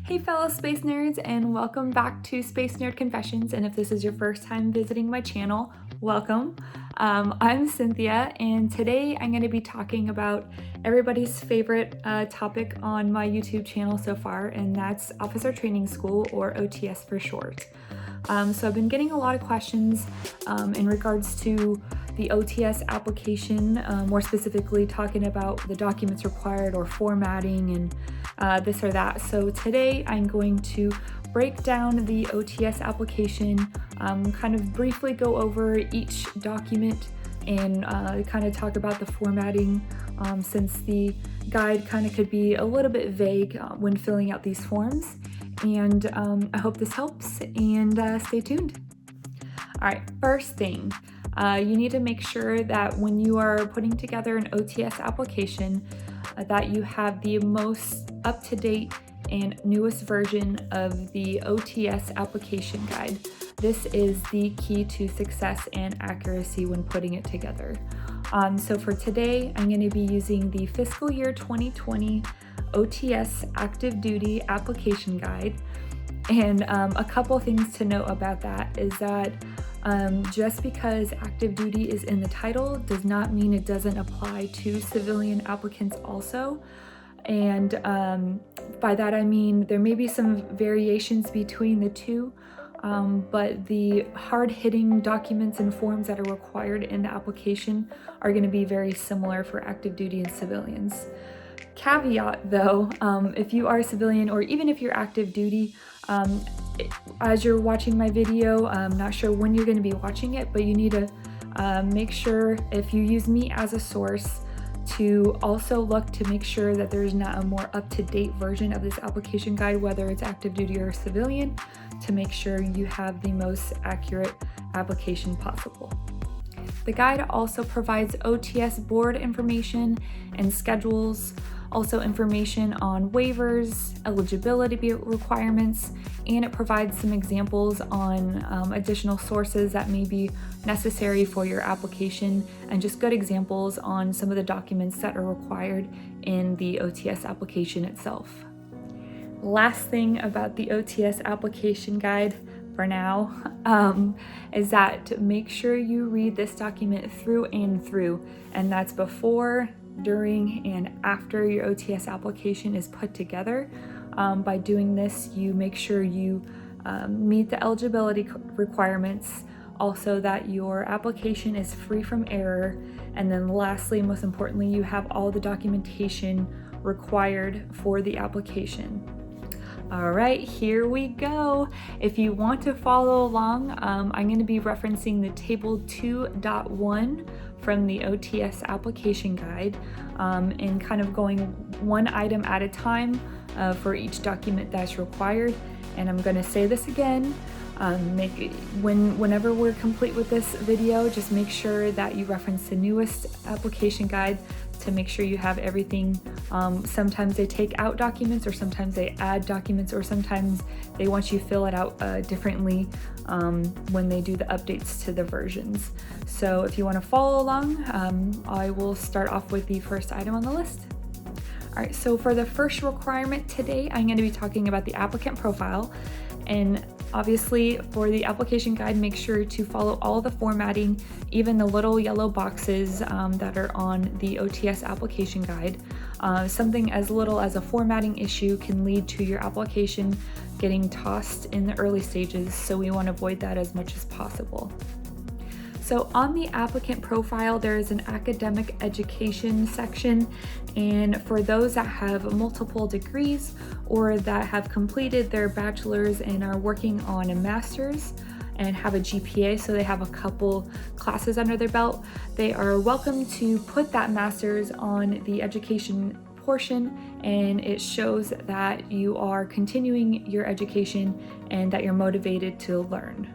Hey fellow space nerds, and welcome back to Space Nerd Confessions. And if this is your first time visiting my channel, welcome. I'm Cynthia, and today I'm going to be talking about everybody's favorite topic on my YouTube channel so far, and that's Officer Training School, or OTS for short. So I've been getting a lot of questions in regards to the OTS application, more specifically talking about the documents required or formatting and this or that. So today I'm going to break down the OTS application, kind of briefly go over each document and kind of talk about the formatting, since the guide kind of could be a little bit vague when filling out these forms. And I hope this helps, and stay tuned. All right, first thing, you need to make sure that when you are putting together an OTS application, that you have the most up-to-date and newest version of the OTS application guide. This is the key to success and accuracy when putting it together. So for today, I'm going to be using the fiscal year 2020 OTS Active Duty Application Guide. And a couple things to note about that is that just because active duty is in the title does not mean it doesn't apply to civilian applicants also. And by that I mean there may be some variations between the two, but the hard-hitting documents and forms that are required in the application are going to be very similar for active duty and civilians. Caveat though, if you are a civilian or even if you're active duty, as you're watching my video, I'm not sure when you're going to be watching it, but you need to make sure, if you use me as a source, to also look to make sure that there's not a more up-to-date version of this application guide, whether it's active duty or civilian, to make sure you have the most accurate application possible. The guide also provides OTS board information and schedules, also information on waivers, eligibility requirements, and it provides some examples on additional sources that may be necessary for your application, and just good examples on some of the documents that are required in the OTS application itself. Last thing about the OTS application guide for now is that make sure you read this document through and through, and that's before, during, and after your OTS application is put together. By doing this, you make sure you meet the eligibility requirements, also that your application is free from error, and then lastly, most importantly, you have all the documentation required for the application. All right, here we go. If you want to follow along, I'm going to be referencing the table 2.1 from the OTS application guide, and kind of going one item at a time for each document that's required. And I'm going to say this again, whenever we're complete with this video, just make sure that you reference the newest application guide to make sure you have everything. Sometimes they take out documents, or sometimes they add documents, or sometimes they want you to fill it out differently when they do the updates to the versions. So if you want to follow along, I will start off with the first item on the list. All right, so for the first requirement today, I'm going to be talking about the applicant profile. And obviously for the application guide, make sure to follow all the formatting, even the little yellow boxes that are on the OTS application guide. Something as little as a formatting issue can lead to your application getting tossed in the early stages, so we want to avoid that as much as possible. So on the applicant profile, there is an academic education section, and for those that have multiple degrees or that have completed their bachelor's and are working on a master's and have a GPA, so they have a couple classes under their belt, they are welcome to put that master's on the education portion, and it shows that you are continuing your education and that you're motivated to learn.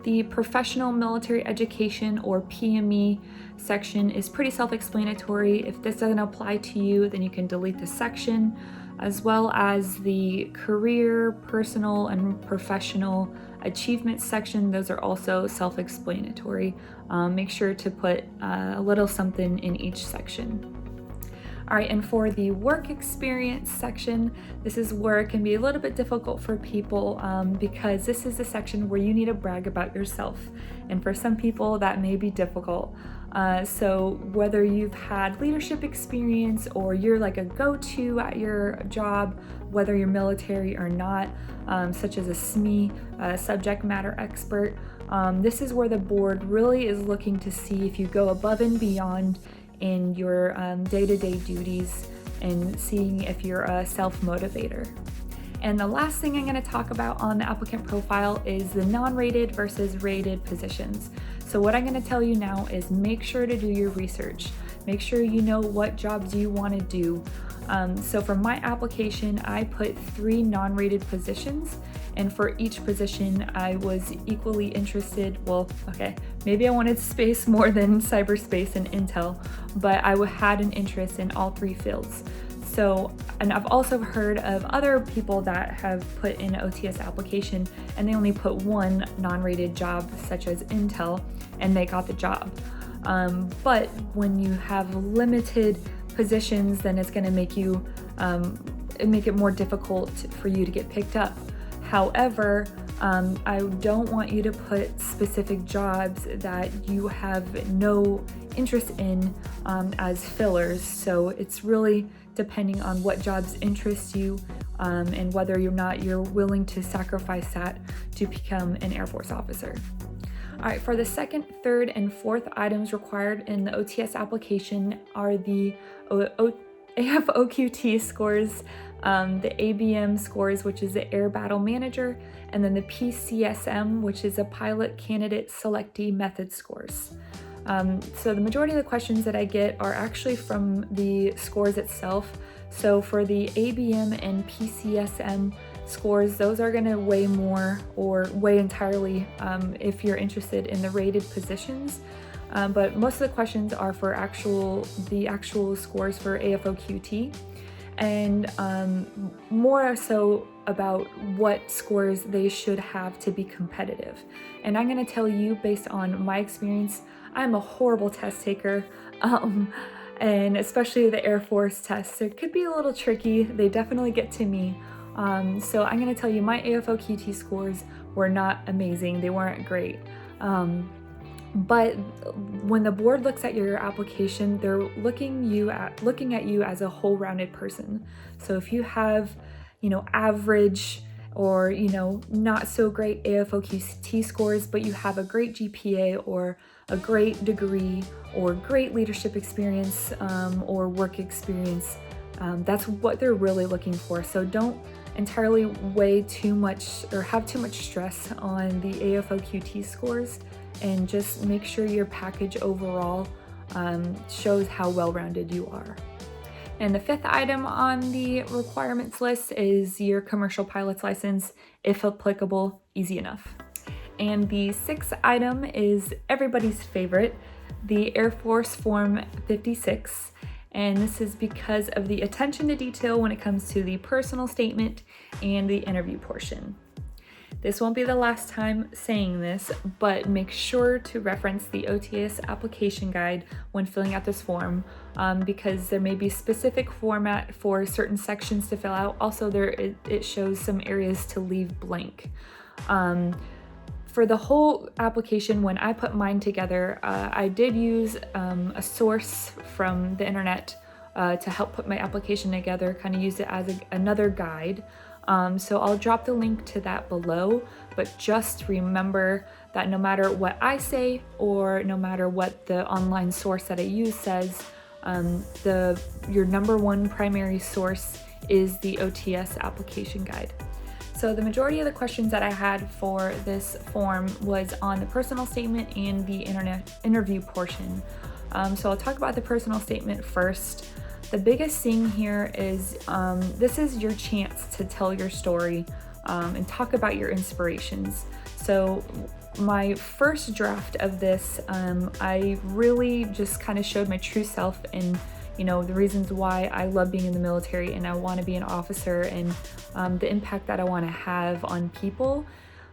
The professional military education, or PME section, is pretty self-explanatory. If this doesn't apply to you, then you can delete the section, as well as the career, personal, and professional achievement section. Those are also self-explanatory. Make sure to put a little something in each section. All right, and for the work experience section, this is where it can be a little bit difficult for people because this is the section where you need to brag about yourself. And for some people, that may be difficult. So whether you've had leadership experience or you're like a go-to at your job, whether you're military or not, such as a SME, subject matter expert, this is where the board really is looking to see if you go above and beyond in your day-to-day duties and seeing if you're a self-motivator. And the last thing I'm going to talk about on the applicant profile is the non-rated versus rated positions. So what I'm going to tell you now is make sure to do your research. Make sure you know what jobs you want to do. So for my application, I put 3 non-rated positions, and for each position, I was equally interested. Well, okay, maybe I wanted space more than cyberspace and intel, but I had an interest in all 3 fields. So, and I've also heard of other people that have put in an OTS application and they only put 1 non-rated job, such as intel, and they got the job. But when you have limited positions, then it's going to make you make it more difficult for you to get picked up. However, I don't want you to put specific jobs that you have no interest in as fillers. So it's really depending on what jobs interest you and whether or not you're willing to sacrifice that to become an Air Force officer. All right, for the second, third, and fourth items required in the OTS application are the AFOQT scores, the ABM scores, which is the Air Battle Manager, and then the PCSM, which is a Pilot Candidate Selectee Method scores. So the majority of the questions that I get are actually from the scores itself. So for the ABM and PCSM scores, those are going to weigh more or weigh entirely if you're interested in the rated positions. But most of the questions are for the actual scores for AFOQT, and more so about what scores they should have to be competitive. And I'm going to tell you, based on my experience, I'm a horrible test taker, and especially the Air Force tests. It could be a little tricky. They definitely get to me. So I'm going to tell you my AFOQT scores were not amazing. They weren't great. But when the board looks at your application, they're looking at you as a whole-rounded person. So if you have, average or, not so great AFOQT scores, but you have a great GPA or a great degree or great leadership experience or work experience, that's what they're really looking for. So don't entirely weigh too much or have too much stress on the AFOQT scores, and just make sure your package overall shows how well-rounded you are. And the 5th item on the requirements list is your commercial pilot's license, if applicable, easy enough. And the 6th item is everybody's favorite, the Air Force Form 56. And this is because of the attention to detail when it comes to the personal statement and the interview portion. This won't be the last time saying this, but make sure to reference the OTS application guide when filling out this form, because there may be specific format for certain sections to fill out. Also, it shows some areas to leave blank. For the whole application, when I put mine together, I did use a source from the internet to help put my application together, kind of use it as another guide. So I'll drop the link to that below, but just remember that no matter what I say or no matter what the online source that I use says, your number 1 primary source is the OTS application guide. So the majority of the questions that I had for this form was on the personal statement and the interview portion. So I'll talk about the personal statement first. The biggest thing here is this is your chance to tell your story and talk about your inspirations. So my first draft of this, I really just kind of showed my true self and the reasons why I love being in the military and I want to be an officer and the impact that I want to have on people.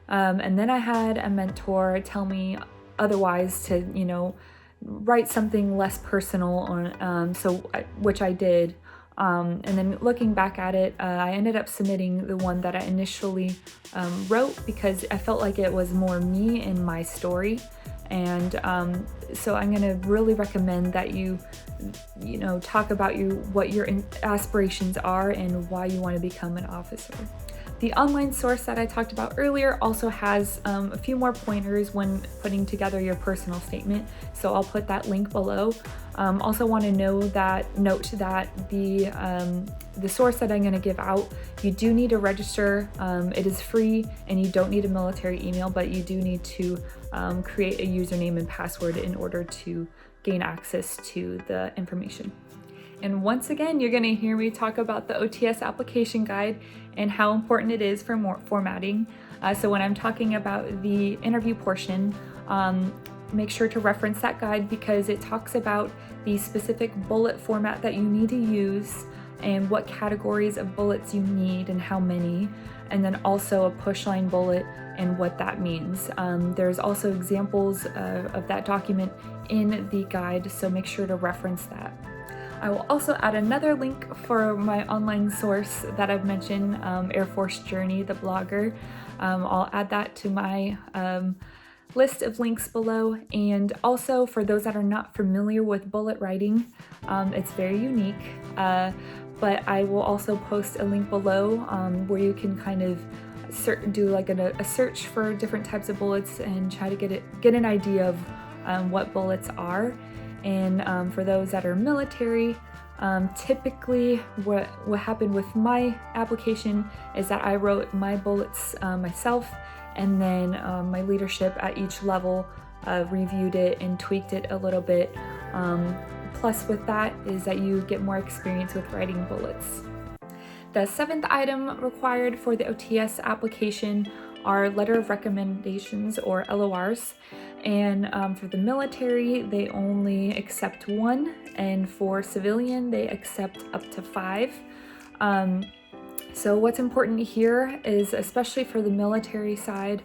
And then I had a mentor tell me otherwise to, write something less personal, which I did. And then looking back at it, I ended up submitting the one that I initially wrote because I felt like it was more me and my story. And so I'm going to really recommend that you talk about what your aspirations are and why you want to become an officer. The online source that I talked about earlier also has a few more pointers when putting together your personal statement, so I'll put that link below. Also want to note that the source that I'm going to give out, you do need to register. It is free and you don't need a military email, but you do need to create a username and password in order to gain access to the information. And once again, you're going to hear me talk about the OTS application guide and how important it is for more formatting. So when I'm talking about the interview portion, make sure to reference that guide because it talks about the specific bullet format that you need to use and what categories of bullets you need and how many, and then also a push line bullet and what that means. There's also examples of that document in the guide, so make sure to reference that. I will also add another link for my online source that I've mentioned, Air Force Journey, the blogger. I'll add that to my list of links below. And also for those that are not familiar with bullet writing, it's very unique, but I will also post a link below where you can kind of do like a search for different types of bullets and try to get an idea of what bullets are. And for those that are military, typically what happened with my application is that I wrote my bullets myself, and then my leadership at each level reviewed it and tweaked it a little bit. Plus with that is that you get more experience with writing bullets. The 7th item required for the OTS application are letter of recommendations, or LORs. And for the military, they only accept 1, and for civilian, they accept up to 5. So what's important here is, especially for the military side,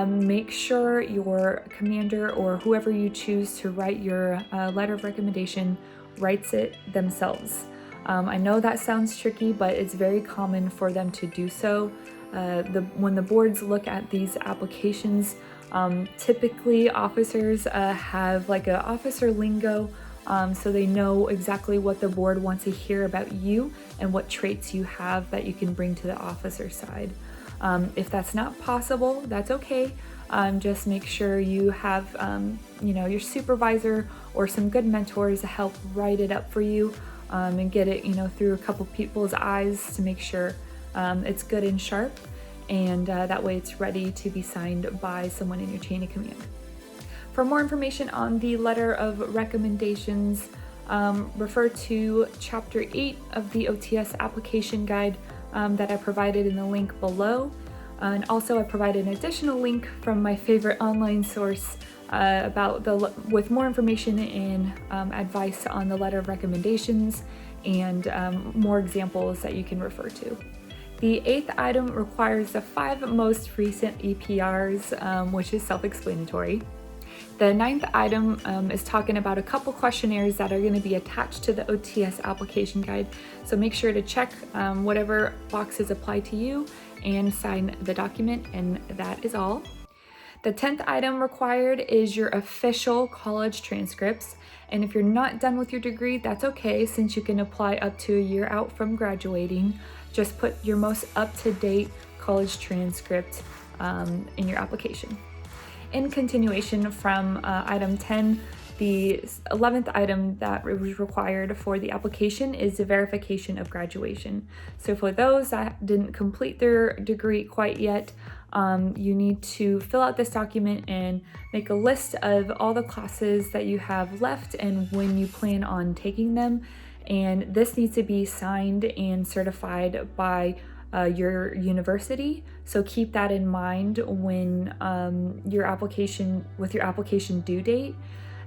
make sure your commander or whoever you choose to write your letter of recommendation writes it themselves. I know that sounds tricky, but it's very common for them to do so. When the boards look at these applications, typically officers have like an officer lingo, so they know exactly what the board wants to hear about you and what traits you have that you can bring to the officer side. If that's not possible, that's okay. Just make sure you have your supervisor or some good mentors to help write it up for you and get it through a couple people's eyes to make sure it's good and sharp, and that way it's ready to be signed by someone in your chain of command. For more information on the letter of recommendations, refer to Chapter 8 of the OTS application guide that I provided in the link below. And also I provided an additional link from my favorite online source with more information and advice on the letter of recommendations and more examples that you can refer to. The 8th item requires the 5 most recent EPRs, which is self-explanatory. The 9th item is talking about a couple questionnaires that are going to be attached to the OTS application guide, so make sure to check whatever boxes apply to you and sign the document, and that is all. The 10th item required is your official college transcripts, and if you're not done with your degree, that's okay, since you can apply up to a year out from graduating. Just put your most up-to-date college transcript in your application. In continuation from item 10, the 11th item that was required for the application is the verification of graduation. So for those that didn't complete their degree quite yet, you need to fill out this document and make a list of all the classes that you have left and when you plan on taking them. And this needs to be signed and certified by your university. So keep that in mind when your application due date.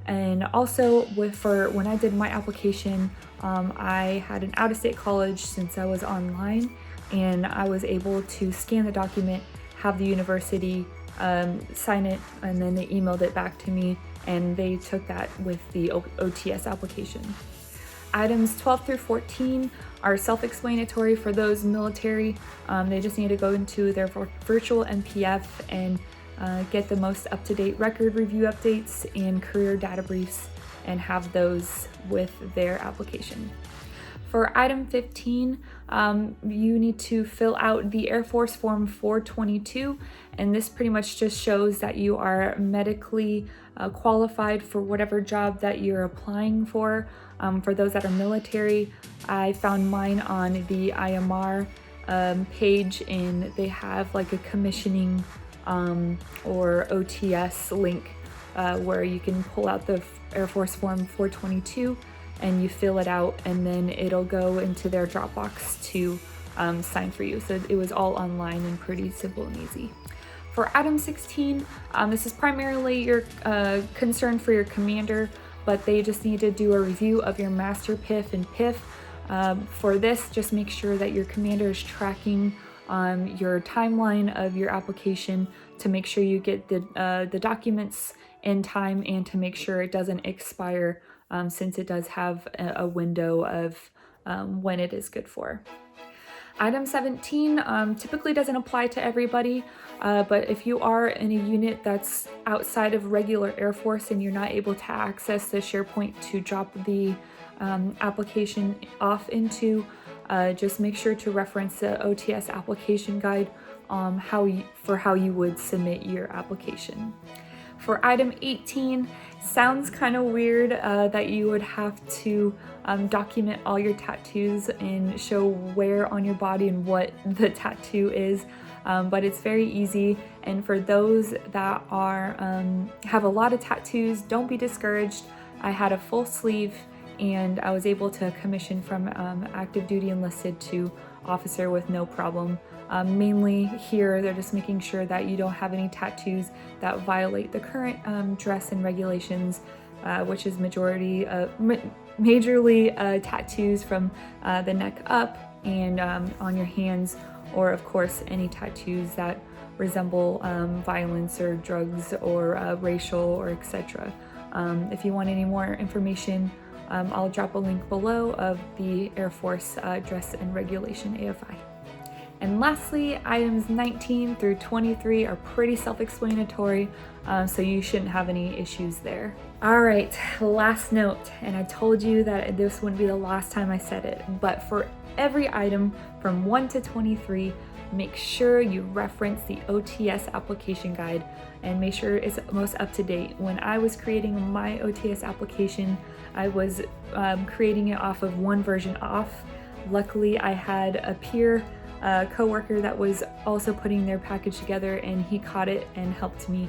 And also when I did my application, I had an out-of-state college since I was online, and I was able to scan the document, have the university sign it, and then they emailed it back to me, and they took that with the OTS application. Items 12 through 14 are self-explanatory for those military. They just need to go into their virtual MPF and get the most up-to-date record review updates and career data briefs and have those with their application. For item 15, you need to fill out the Air Force Form 422, and this pretty much just shows that you are medically qualified for whatever job that you're applying for. For those that are military, I found mine on the IMR page, and they have like a commissioning or OTS link where you can pull out the Air Force Form 422 and you fill it out, and then it'll go into their Dropbox to sign for you. So it was all online and pretty simple and easy. For item 16, this is primarily your concern for your commander, but they just need to do a review of your MASTERPIF and PIF. For this, just make sure that your commander is tracking your timeline of your application to make sure you get the documents in time and to make sure it doesn't expire, since it does have a window of when it is good for. Item 17 typically doesn't apply to everybody, but if you are in a unit that's outside of regular Air Force and you're not able to access the SharePoint to drop the application off into, just make sure to reference the OTS application guide how you would submit your application. For item 18, sounds kind of weird that you would have to document all your tattoos and show where on your body and what the tattoo is, but it's very easy. And for those that are have a lot of tattoos, don't be discouraged. I had a full sleeve and I was able to commission from active duty enlisted to officer with no problem. Mainly here, they're just making sure that you don't have any tattoos that violate the current dress and regulations, which is majorly tattoos from the neck up and on your hands, or of course any tattoos that resemble violence or drugs or racial or etc. If you want any more information, I'll drop a link below of the Air Force dress and regulation AFI. And lastly, items 19 through 23 are pretty self-explanatory, so you shouldn't have any issues there. All right, last note, and I told you that this wouldn't be the last time I said it, but for every item from 1 to 23, make sure you reference the OTS application guide and make sure it's most up to date. When I was creating my OTS application, I was creating it off of one version off. Luckily, I had a peer co-worker that was also putting their package together, and he caught it and helped me,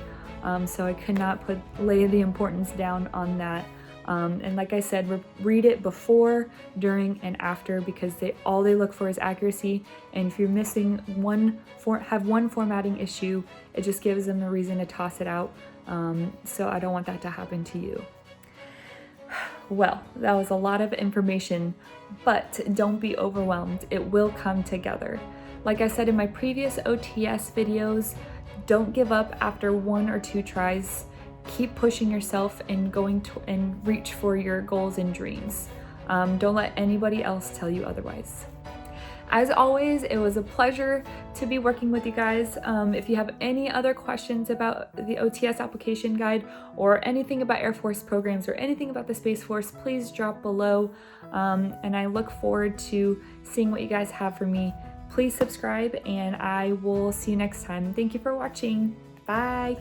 so I could not lay the importance down on that. And like I said, read it before, during, and after, because all they look for is accuracy. And if you're missing one formatting issue, it just gives them a reason to toss it out. So I don't want that to happen to you. Well, that was a lot of information, but don't be overwhelmed. It will come together. Like I said in my previous OTS videos, don't give up after 1 or 2 tries. Keep pushing yourself and and reach for your goals and dreams. Don't let anybody else tell you otherwise. As always, it was a pleasure to be working with you guys. If you have any other questions about the OTS application guide or anything about Air Force programs or anything about the Space Force, please drop below. And I look forward to seeing what you guys have for me. Please subscribe, and I will see you next time. Thank you for watching. Bye.